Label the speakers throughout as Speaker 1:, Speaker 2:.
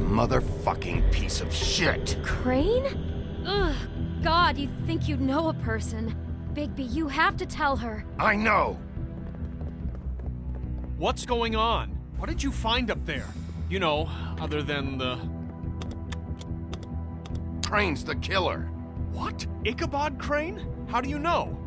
Speaker 1: motherfucking piece of shit.
Speaker 2: Crane? Ugh, God, you'd think you'd know a person. Bigby, you have to tell her.
Speaker 1: I know.
Speaker 3: What's going on? What did you find up there? You know, other than the...
Speaker 1: Crane's the killer.
Speaker 3: What? Ichabod Crane? How do you know?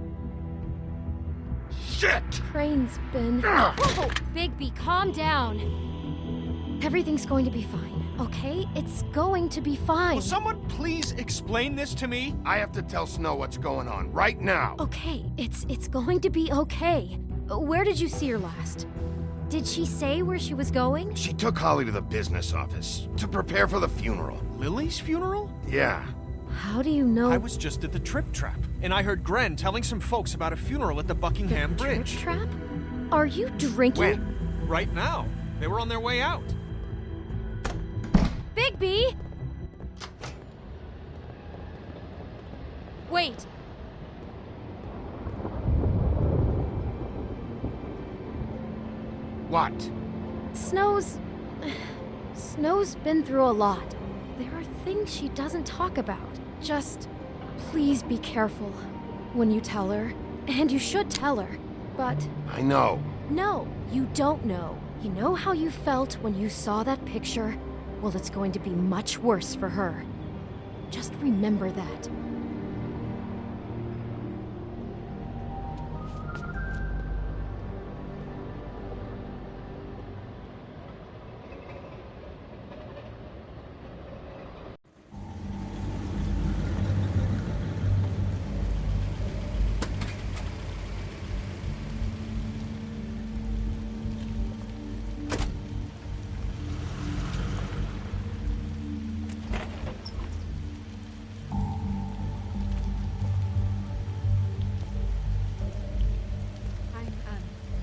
Speaker 1: Shit!
Speaker 2: Crane's been... Whoa, Bigby, calm down. Everything's going to be fine, okay? It's going to be fine.
Speaker 3: Will someone please explain this to me?
Speaker 1: I have to tell Snow what's going on right now.
Speaker 2: Okay, it's going to be okay. Where did you see her last? Did she say where she was going?
Speaker 1: She took Holly to the business office to prepare for the funeral.
Speaker 3: Lily's funeral?
Speaker 1: Yeah.
Speaker 2: How do you know?
Speaker 3: I was just at the Trip Trap, and I heard Gren telling some folks about a funeral at the Buckingham Bridge.
Speaker 2: Trip Trap? Are you drinking?
Speaker 1: When?
Speaker 3: Right now. They were on their way out.
Speaker 2: Bigby! Wait.
Speaker 1: What?
Speaker 2: Snow's been through a lot. There are things she doesn't talk about. Just please be careful when you tell her. And you should tell her. But
Speaker 1: I know.
Speaker 2: no, you don't know. You know how you felt when you saw that picture? Well, it's going to be much worse for her. Just remember that.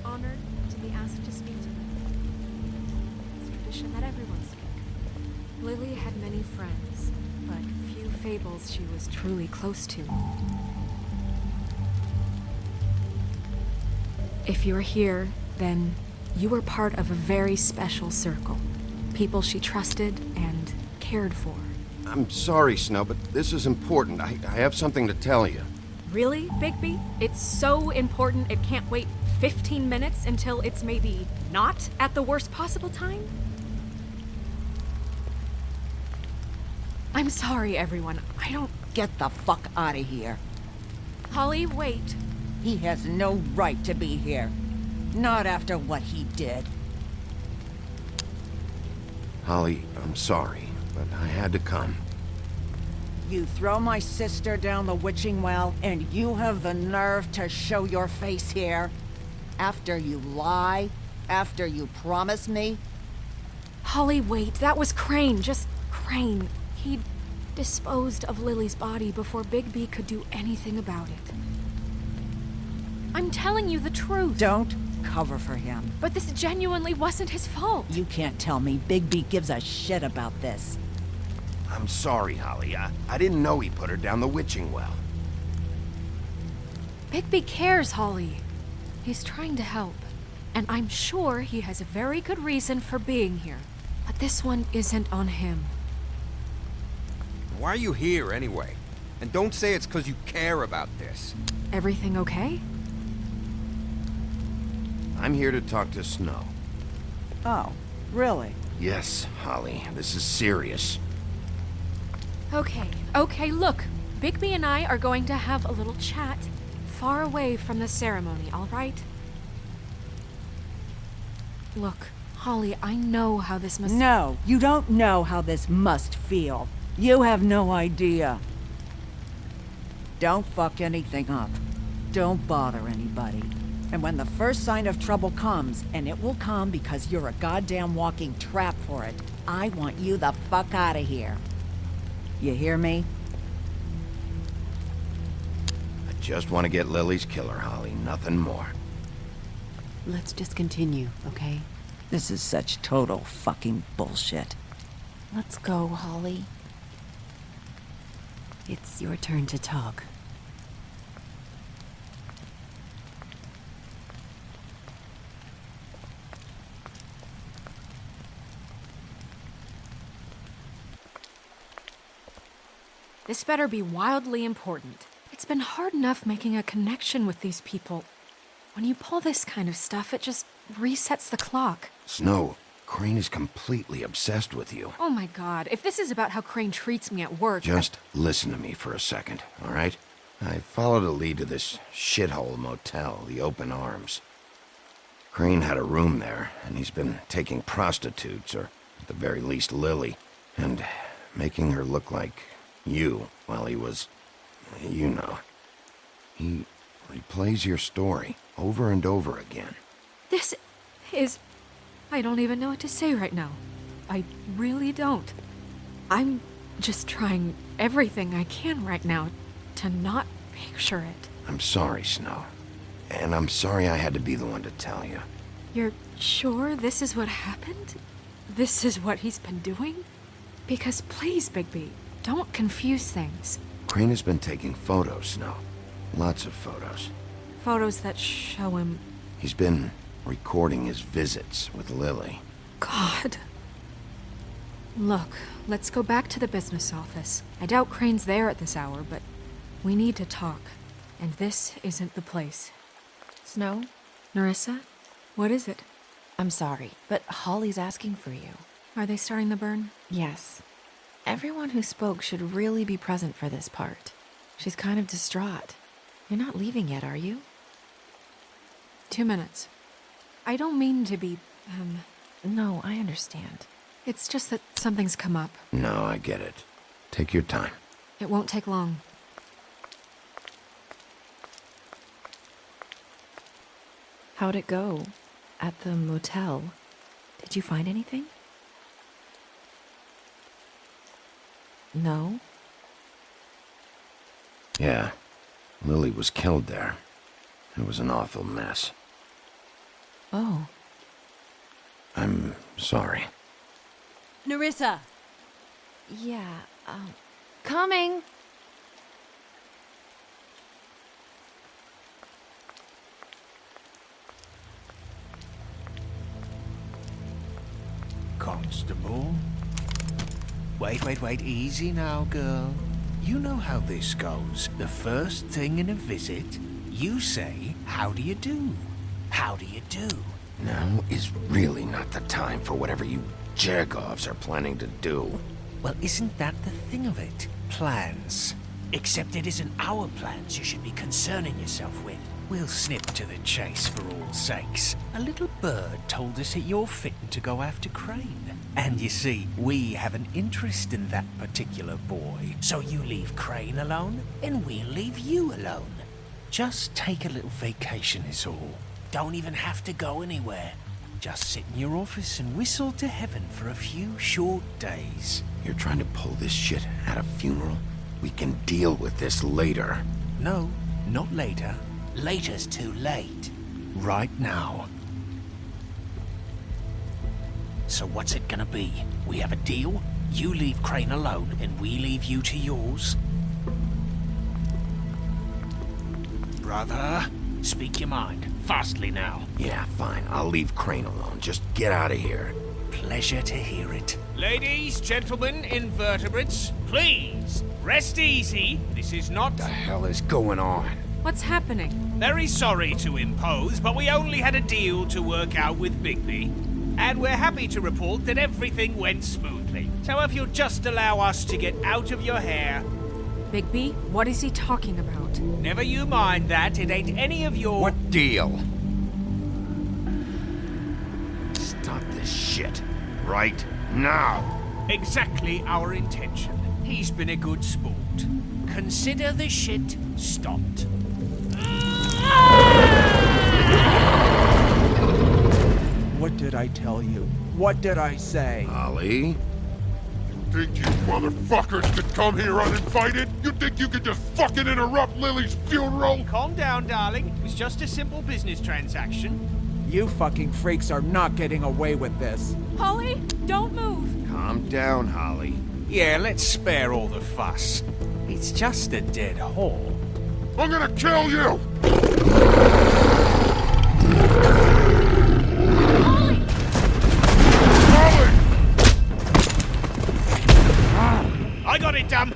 Speaker 4: Honored to be asked to speak to them. It's tradition that everyone speak. Lily had many friends, but few Fables she was truly close to. If you're here, then you were part of a very special circle. People she trusted and cared for.
Speaker 1: I'm sorry, Snow, but this is important. I have something to tell you.
Speaker 4: Really, Bigby? It's so important it can't wait 15 minutes until it's maybe not at the worst possible time? I'm sorry, everyone. I don't...
Speaker 5: Get the fuck out of here.
Speaker 4: Holly, wait.
Speaker 5: He has no right to be here. Not after what he did.
Speaker 1: Holly, I'm sorry, but I had to come.
Speaker 5: You throw my sister down the witching well, and you have the nerve to show your face here? After you lie? After you promise me?
Speaker 4: Holly, wait. That was Crane. Just Crane. He'd disposed of Lily's body before Bigby could do anything about it. I'm telling you the truth.
Speaker 5: Don't cover for him.
Speaker 4: But this genuinely wasn't his fault.
Speaker 5: You can't tell me Bigby gives a shit about this.
Speaker 1: I'm sorry, Holly. I didn't know he put her down the witching well.
Speaker 4: Bigby cares, Holly. He's trying to help. And I'm sure he has a very good reason for being here. But this one isn't on him.
Speaker 6: Why are you here, anyway? And don't say it's because you care about this.
Speaker 4: Everything okay?
Speaker 1: I'm here to talk to Snow.
Speaker 5: Oh, really?
Speaker 1: Yes, Holly, this is serious.
Speaker 4: Okay, look. Bigby and I are going to have a little chat far away from the ceremony, all right? Look, Holly, I know how this must...
Speaker 5: No, you don't know how this must feel. You have no idea. Don't fuck anything up. Don't bother anybody. And when the first sign of trouble comes, and it will come because you're a goddamn walking trap for it, I want you the fuck out of here. You hear me?
Speaker 1: I just want to get Lily's killer, Holly, nothing more.
Speaker 7: Let's just continue, okay?
Speaker 5: This is such total fucking bullshit.
Speaker 2: Let's go, Holly.
Speaker 7: It's your turn to talk.
Speaker 4: This better be wildly important. It's been hard enough making a connection with these people. When you pull this kind of stuff, it just resets the clock.
Speaker 1: Snow, Crane is completely obsessed with you.
Speaker 4: Oh my god, if this is about how Crane treats me at work...
Speaker 1: Just listen to me for a second, all right? I followed a lead to this shithole motel, the Open Arms. Crane had a room there, and he's been taking prostitutes, or at the very least Lily, and making her look like you while he was... you know. He replays your story over and over again.
Speaker 4: This is... I don't even know what to say right now. I really don't. I'm just trying everything I can right now to not picture it.
Speaker 1: I'm sorry, Snow. And I'm sorry I had to be the one to tell you.
Speaker 4: You're sure this is what happened? This is what he's been doing? Because please, Bigby, don't confuse things.
Speaker 1: Crane has been taking photos, Snow. Lots of photos.
Speaker 4: Photos that show him...
Speaker 1: He's been recording his visits with Lily.
Speaker 4: God. Look, let's go back to the business office. I doubt Crane's there at this hour, but we need to talk. And this isn't the place.
Speaker 8: Snow?
Speaker 4: Nerissa? What is it?
Speaker 8: I'm sorry, but Holly's asking for you.
Speaker 4: Are they starting the burn?
Speaker 8: Yes. Everyone who spoke should really be present for this part. She's kind of distraught. You're not leaving yet, are you?
Speaker 4: 2 minutes. I don't mean to be,
Speaker 8: No, I understand.
Speaker 4: It's just that something's come up.
Speaker 1: No, I get it. Take your time.
Speaker 4: It won't take long.
Speaker 8: How'd it go? At the motel? Did you find anything? No?
Speaker 1: Yeah. Lily was killed there. It was an awful mess.
Speaker 8: Oh.
Speaker 1: I'm sorry.
Speaker 5: Nerissa!
Speaker 8: Yeah, coming!
Speaker 9: Constable? Wait, easy now, girl. You know how this goes. The first thing in a visit, you say, how do you do? How do you do?
Speaker 1: Now is really not the time for whatever you jerk-offs are planning to do.
Speaker 9: Well, isn't that the thing of it? Plans. Except it isn't our plans you should be concerning yourself with. We'll snip to the chase for all sakes. A little bird told us that you're fitting to go after Crane. And you see, we have an interest in that particular boy. So you leave Crane alone, and we'll leave you alone. Just take a little vacation is all. Don't even have to go anywhere. Just sit in your office and whistle to heaven for a few short days.
Speaker 1: You're trying to pull this shit at a funeral? We can deal with this later.
Speaker 9: No, not later. Later's too late. Right now. So what's it gonna be? We have a deal? You leave Crane alone, and we leave you to yours? Brother, speak your mind. Fastly now.
Speaker 1: Yeah, fine. I'll leave Crane alone. Just get out of here.
Speaker 9: Pleasure to hear it.
Speaker 3: Ladies, gentlemen, invertebrates, please, rest easy. This is not...
Speaker 1: What the hell is going on?
Speaker 4: What's happening?
Speaker 3: Very sorry to impose, but we only had a deal to work out with Bigby. And we're happy to report that everything went smoothly. So if you'll just allow us to get out of your hair...
Speaker 4: Bigby, what is he talking about?
Speaker 3: Never you mind that, it ain't any of your...
Speaker 1: What deal? Stop this shit. Right now.
Speaker 3: Exactly our intention. He's been a good sport. Consider the shit stopped.
Speaker 10: What did I tell you? What did I say?
Speaker 1: Ollie?
Speaker 11: Think you motherfuckers could come here uninvited? You think you could just fucking interrupt Lily's funeral?
Speaker 3: Calm down, darling. It was just a simple business transaction.
Speaker 10: You fucking freaks are not getting away with this.
Speaker 4: Holly, don't move!
Speaker 1: Calm down, Holly.
Speaker 3: Yeah, let's spare all the fuss. It's just a dead hole.
Speaker 11: I'm gonna kill you!
Speaker 4: Holly!
Speaker 3: I got it, damn!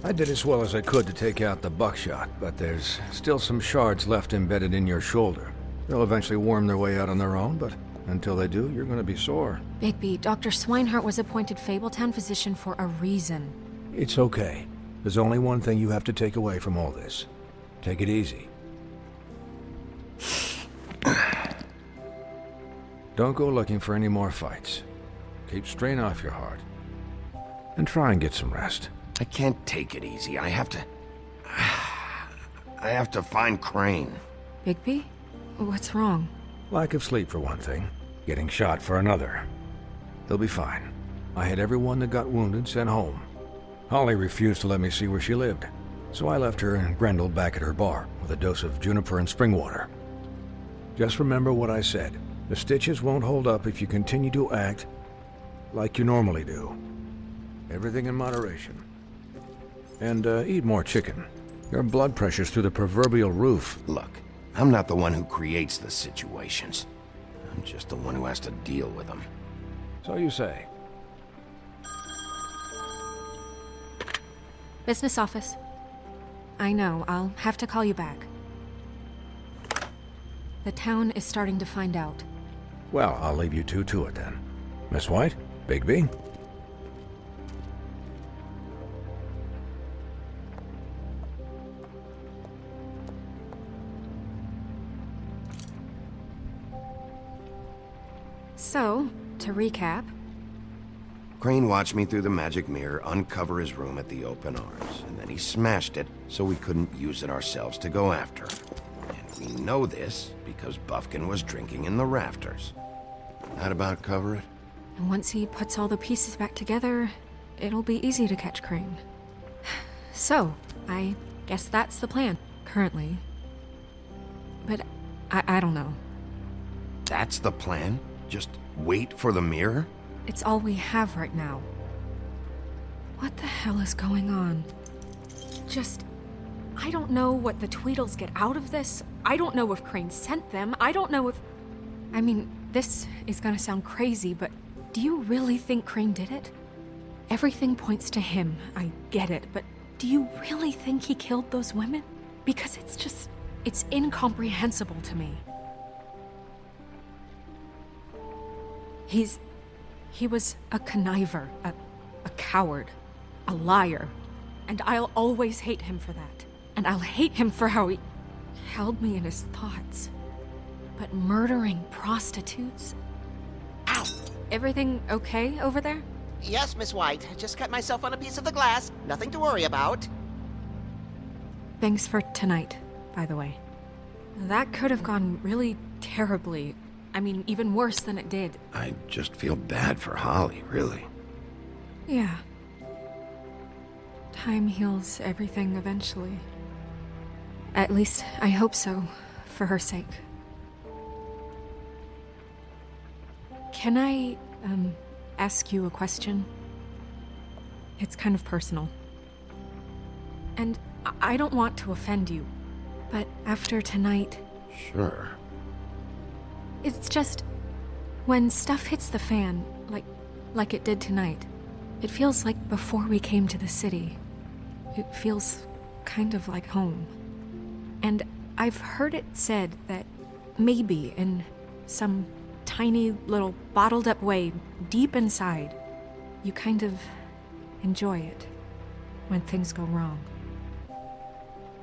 Speaker 12: I did as well as I could to take out the buckshot, but there's still some shards left embedded in your shoulder. They'll eventually worm their way out on their own, but until they do, you're gonna be sore.
Speaker 4: Bigby, Dr. Swinehart was appointed Fabletown physician for a reason.
Speaker 12: It's okay. There's only one thing you have to take away from all this. Take it easy. Don't go looking for any more fights. Keep strain off your heart. And try and get some rest.
Speaker 1: I can't take it easy. I have to find Crane.
Speaker 4: Bigby? What's wrong?
Speaker 12: Lack of sleep for one thing. Getting shot for another. He'll be fine. I had everyone that got wounded sent home. Holly refused to let me see where she lived, so I left her and Grendel back at her bar with a dose of juniper and spring water. Just remember what I said. The stitches won't hold up if you continue to act like you normally do. Everything in moderation. And eat more chicken. Your blood pressure's through the proverbial roof.
Speaker 1: Look, I'm not the one who creates the situations. I'm just the one who has to deal with them.
Speaker 12: So you say.
Speaker 4: Business office. I know, I'll have to call you back. The town is starting to find out.
Speaker 12: Well, I'll leave you two to it then. Miss White? Bigby?
Speaker 4: So, to recap...
Speaker 1: Crane watched me through the magic mirror uncover his room at the open arms, and then he smashed it so we couldn't use it ourselves to go after him. And we know this because Buffkin was drinking in the rafters. That about cover it?
Speaker 4: And once he puts all the pieces back together, it'll be easy to catch Crane. So, I guess that's the plan, currently. But I don't know.
Speaker 1: That's the plan? Just wait for the mirror?
Speaker 4: It's all we have right now. What the hell is going on? I don't know what the Tweedles get out of this. I don't know if Crane sent them. I don't know if... I mean, this is gonna sound crazy, but do you really think Crane did it? Everything points to him, I get it, but do you really think he killed those women? Because it's incomprehensible to me. He was a conniver, a coward, a liar, and I'll always hate him for that. And I'll hate him for how he held me in his thoughts. But murdering prostitutes? Ow! Everything okay over there?
Speaker 13: Yes, Miss White. Just cut myself on a piece of the glass. Nothing to worry about.
Speaker 4: Thanks for tonight, by the way. That could have gone really terribly. I mean, even worse than it did.
Speaker 1: I just feel bad for Holly, really.
Speaker 4: Yeah. Time heals everything eventually. At least, I hope so, for her sake. Can I, ask you a question? It's kind of personal. And I don't want to offend you, but after tonight...
Speaker 1: Sure.
Speaker 4: It's just... when stuff hits the fan, like it did tonight, it feels like before we came to the city. It feels kind of like home. And I've heard it said that maybe in some tiny little bottled up way deep inside, you kind of enjoy it when things go wrong.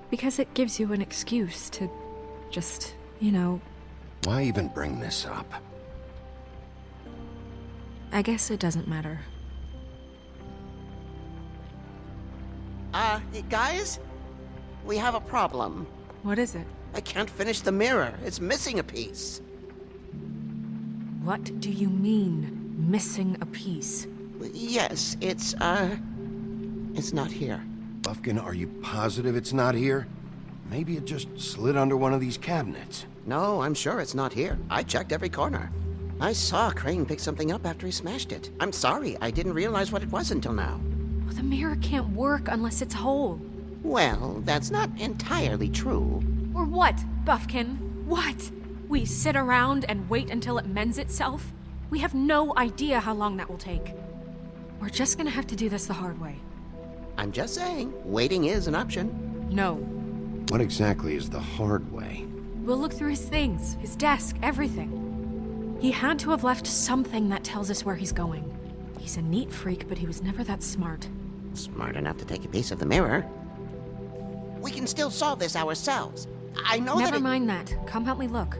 Speaker 4: Because it gives you an excuse to just, you know...
Speaker 1: Why even bring this up?
Speaker 4: I guess it doesn't matter.
Speaker 13: Guys? We have a problem.
Speaker 4: What is it?
Speaker 13: I can't finish the mirror. It's missing a piece.
Speaker 4: What do you mean, missing a piece?
Speaker 13: Yes, it's not here.
Speaker 1: Buffkin, are you positive it's not here? Maybe it just slid under one of these cabinets.
Speaker 13: No, I'm sure it's not here. I checked every corner. I saw Crane pick something up after he smashed it. I'm sorry, I didn't realize what it was until now.
Speaker 4: Well, the mirror can't work unless it's whole.
Speaker 13: Well, that's not entirely true.
Speaker 4: Or what, Buffkin? What? We sit around and wait until it mends itself? We have no idea how long that will take. We're just gonna have to do this the hard way.
Speaker 13: I'm just saying, waiting is an option.
Speaker 4: No.
Speaker 1: What exactly is the hard way?
Speaker 4: We'll look through his things, his desk, everything. He had to have left something that tells us where he's going. He's a neat freak, but he was never that smart.
Speaker 13: Smart enough to take a piece of the mirror. We can still solve this ourselves. I know
Speaker 4: Never mind that. Come help me look.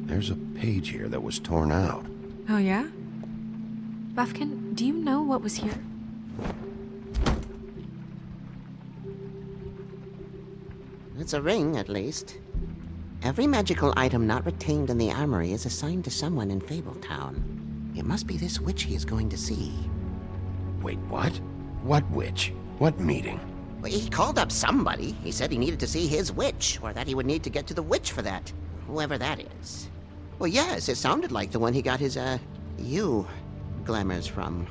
Speaker 1: There's a page here that was torn out.
Speaker 4: Oh, yeah? Buffkin, do you know what was here?
Speaker 13: It's a ring, at least. Every magical item not retained in the armory is assigned to someone in Fabletown. It must be this witch he is going to see.
Speaker 1: Wait, what? What witch? What meeting?
Speaker 13: Well, he called up somebody. He said he needed to see his witch, or that he would need to get to the witch for that. Whoever that is. Well, yes, it sounded like the one he got his, glamours from.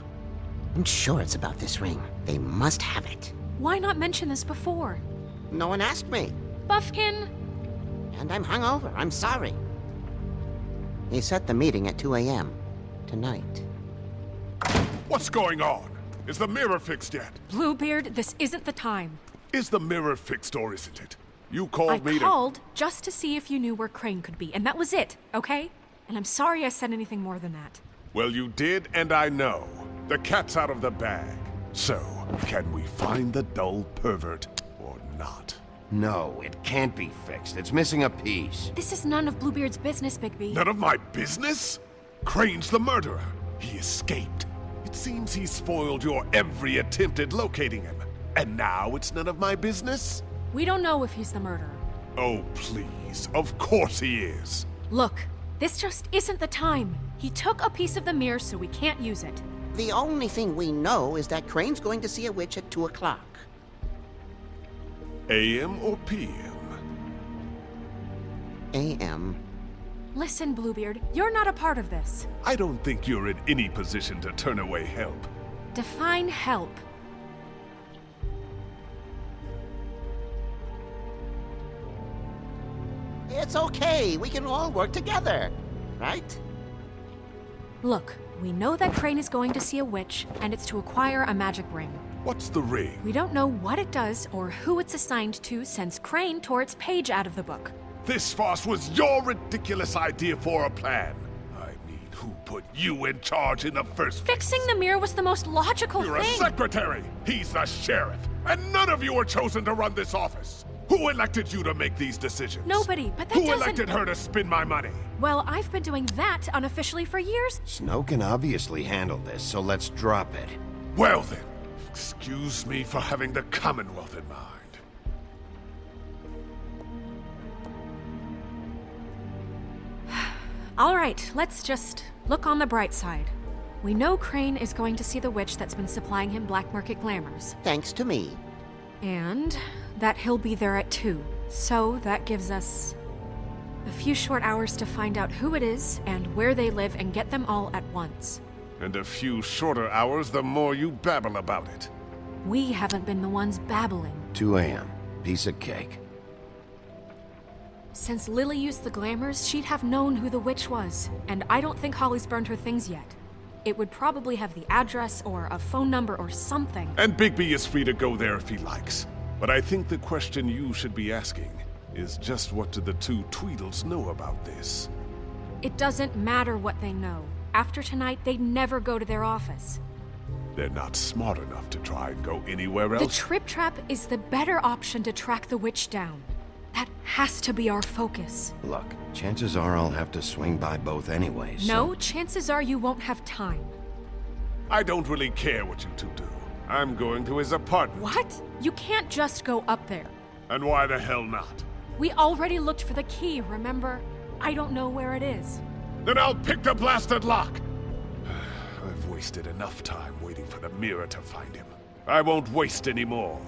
Speaker 13: I'm sure it's about this ring. They must have it.
Speaker 4: Why not mention this before?
Speaker 13: No one asked me.
Speaker 4: Buffkin!
Speaker 13: And I'm hungover. I'm sorry. He set the meeting at 2 a.m. tonight.
Speaker 11: What's going on? Is the mirror fixed yet?
Speaker 4: Bluebeard, this isn't the time.
Speaker 11: Is the mirror fixed or isn't it? You called me
Speaker 4: I called just to see if you knew where Crane could be, and that was it, okay? And I'm sorry I said anything more than that.
Speaker 11: Well, you did, and I know. The cat's out of the bag. So, can we find the dull pervert or not?
Speaker 1: No, it can't be fixed. It's missing a piece.
Speaker 4: This is none of Bluebeard's business, Bigby.
Speaker 11: None of my business? Crane's the murderer. He escaped. It seems he spoiled your every attempt at locating him. And now it's none of my business?
Speaker 4: We don't know if he's the murderer.
Speaker 11: Oh, please. Of course he is.
Speaker 4: Look, this just isn't the time. He took a piece of the mirror, so we can't use it.
Speaker 13: The only thing we know is that Crane's going to see a witch at 2 o'clock.
Speaker 11: AM or PM?
Speaker 13: AM.
Speaker 4: Listen, Bluebeard, you're not a part of this.
Speaker 11: I don't think you're in any position to turn away help.
Speaker 4: Define help.
Speaker 13: It's okay. We can all work together, right?
Speaker 4: Look, we know that Crane is going to see a witch, and it's to acquire a magic ring.
Speaker 11: What's the ring?
Speaker 4: We don't know what it does or who it's assigned to since Crane tore its page out of the book.
Speaker 11: This farce was your ridiculous idea for a plan. I mean, who put you in charge in the first place?
Speaker 4: Fixing the mirror was the most logical
Speaker 11: You're
Speaker 4: thing.
Speaker 11: a secretary. He's the sheriff. And none of you were chosen to run this office. Who elected you to make these decisions?
Speaker 4: Nobody, but that
Speaker 11: Who
Speaker 4: doesn't...
Speaker 11: elected her to spend my money?
Speaker 4: Well, I've been doing that unofficially for years.
Speaker 1: Snow can obviously handle this, so let's drop it.
Speaker 11: Well then, excuse me for having the Commonwealth in mind.
Speaker 4: All right, let's just look on the bright side. We know Crane is going to see the witch that's been supplying him black market glamours.
Speaker 13: Thanks to me.
Speaker 4: And that he'll be there at 2. So that gives us a few short hours to find out who it is and where they live and get them all at once.
Speaker 11: And a few shorter hours the more you babble about it.
Speaker 4: We haven't been the ones babbling.
Speaker 1: 2 a.m. Piece of cake.
Speaker 4: Since Lily used the glamours, she'd have known who the witch was, and I don't think Holly's burned her things yet. It would probably have the address or a phone number or something.
Speaker 11: And Bigby is free to go there if he likes. But I think the question you should be asking is just what do the two Tweedles know about this?
Speaker 4: It doesn't matter what they know. After tonight, they'd never go to their office.
Speaker 11: They're not smart enough to try and go anywhere else?
Speaker 4: The Trip Trap is the better option to track the witch down. That has to be our focus.
Speaker 1: Look, chances are I'll have to swing by both anyways.
Speaker 4: No, chances are you won't have time.
Speaker 11: I don't really care what you two do. I'm going to his apartment.
Speaker 4: What? You can't just go up there.
Speaker 11: And why the hell not?
Speaker 4: We already looked for the key, remember? I don't know where it is.
Speaker 11: Then I'll pick the blasted lock! I've wasted enough time waiting for the mirror to find him. I won't waste any more.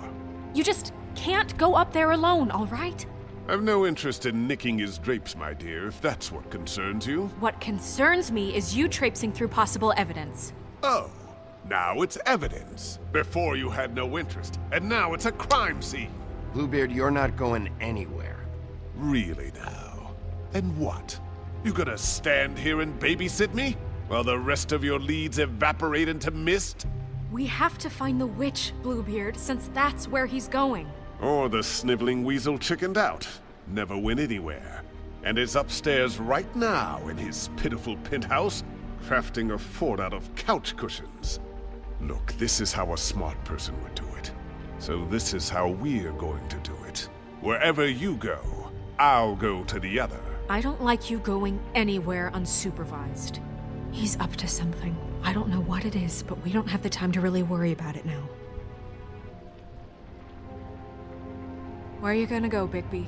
Speaker 4: You just can't go up there alone, all right?
Speaker 11: I've no interest in nicking his drapes, my dear, if that's what concerns you.
Speaker 4: What concerns me is you traipsing through possible evidence.
Speaker 11: Oh, now it's evidence. Before you had no interest, and now it's a crime scene.
Speaker 1: Bluebeard, you're not going anywhere.
Speaker 11: Really now? And what? You gonna stand here and babysit me? While the rest of your leads evaporate into mist?
Speaker 4: We have to find the witch, Bluebeard, since that's where he's going.
Speaker 11: Or the sniveling weasel chickened out. Never went anywhere. And is upstairs right now in his pitiful penthouse, crafting a fort out of couch cushions. Look, this is how a smart person would do it. So this is how we're going to do it. Wherever you go, I'll go to the other.
Speaker 4: I don't like you going anywhere unsupervised. He's up to something. I don't know what it is, but we don't have the time to really worry about it now. Where are you gonna go, Bigby?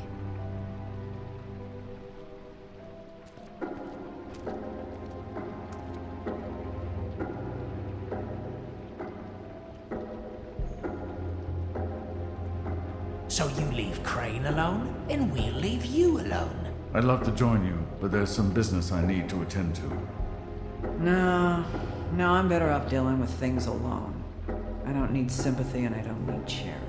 Speaker 9: So you leave Crane alone, and we'll leave you alone.
Speaker 14: I'd love to join you, but there's some business I need to attend to.
Speaker 5: No, I'm better off dealing with things alone. I don't need sympathy and I don't need charity.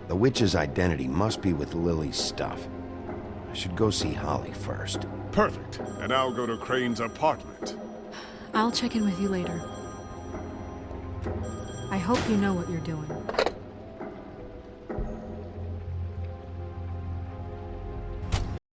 Speaker 1: The witch's identity must be with Lily's stuff. I should go see Holly first.
Speaker 11: Perfect. And I'll go to Crane's apartment.
Speaker 4: I'll check in with you later. I hope you know what you're doing.